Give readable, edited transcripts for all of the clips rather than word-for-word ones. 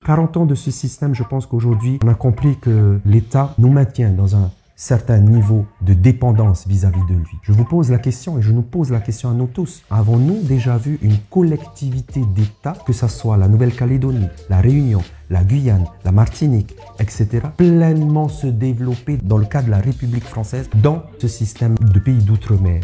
40 ans de ce système, je pense qu'aujourd'hui, on a compris que l'État nous maintient dans un certain niveau de dépendance vis-à-vis de lui. Je vous pose la question et je nous pose la question à nous tous. Avons-nous déjà vu une collectivité d'État, que ce soit la Nouvelle-Calédonie, la Réunion, la Guyane, la Martinique, etc., pleinement se développer dans le cadre de la République française, dans ce système de pays d'outre-mer?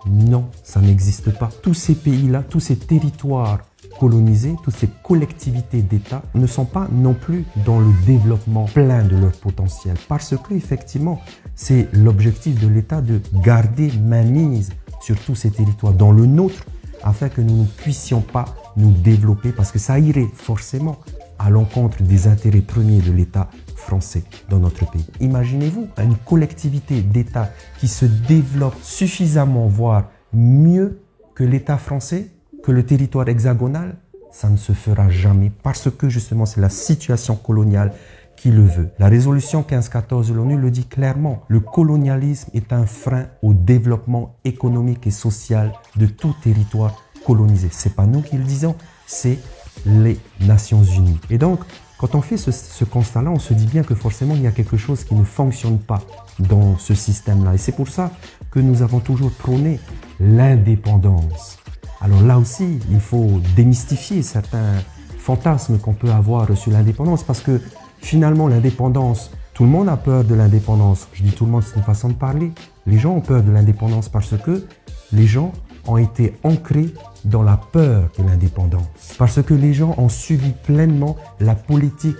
Non, ça n'existe pas. Tous ces pays-là, tous ces territoires colonisés, toutes ces collectivités d'État ne sont pas non plus dans le développement plein de leur potentiel. Parce que, effectivement, c'est l'objectif de l'État de garder mainmise sur tous ces territoires, dans le nôtre, afin que nous ne puissions pas nous développer, parce que ça irait forcément à l'encontre des intérêts premiers de l'État français dans notre pays. Imaginez-vous une collectivité d'État qui se développe suffisamment, voire mieux que l'État français, que le territoire hexagonal. Ça ne se fera jamais parce que justement c'est la situation coloniale qui le veut. La résolution 1514 de l'ONU le dit clairement. Le colonialisme est un frein au développement économique et social de tout territoire colonisé. C'est pas nous qui le disons, c'est les Nations Unies. Et donc, quand on fait ce constat-là, on se dit bien que forcément il y a quelque chose qui ne fonctionne pas dans ce système-là. Et c'est pour ça que nous avons toujours prôné l'indépendance. Alors là aussi, il faut démystifier certains fantasmes qu'on peut avoir sur l'indépendance, parce que finalement l'indépendance, tout le monde a peur de l'indépendance. Je dis tout le monde, c'est une façon de parler. Les gens ont peur de l'indépendance parce que les gens ont été ancrés dans la peur de l'indépendance. Parce que les gens ont subi pleinement la politique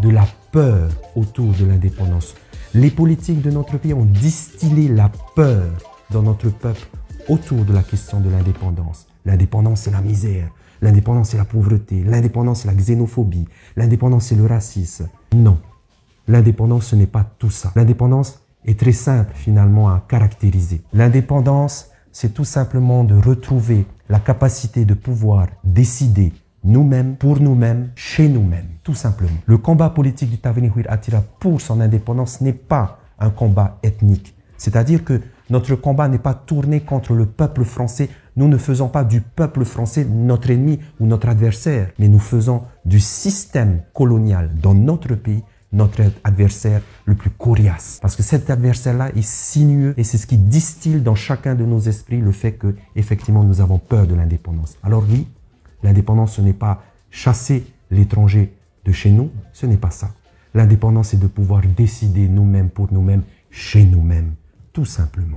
de la peur autour de l'indépendance. Les politiques de notre pays ont distillé la peur dans notre peuple autour de la question de l'indépendance. L'indépendance, c'est la misère. L'indépendance, c'est la pauvreté. L'indépendance, c'est la xénophobie. L'indépendance, c'est le racisme. Non, l'indépendance, ce n'est pas tout ça. L'indépendance est très simple, finalement, à caractériser. L'indépendance, c'est tout simplement de retrouver la capacité de pouvoir décider nous-mêmes, pour nous-mêmes, chez nous-mêmes, tout simplement. Le combat politique du Taveuni Huir Atira pour son indépendance n'est pas un combat ethnique. C'est-à-dire que notre combat n'est pas tourné contre le peuple français. Nous ne faisons pas du peuple français notre ennemi ou notre adversaire, mais nous faisons du système colonial dans notre pays notre adversaire le plus coriace. Parce que cet adversaire-là est sinueux et c'est ce qui distille dans chacun de nos esprits le fait que, effectivement, nous avons peur de l'indépendance. Alors oui, l'indépendance, ce n'est pas chasser l'étranger de chez nous, ce n'est pas ça. L'indépendance, c'est de pouvoir décider nous-mêmes pour nous-mêmes, chez nous-mêmes, tout simplement.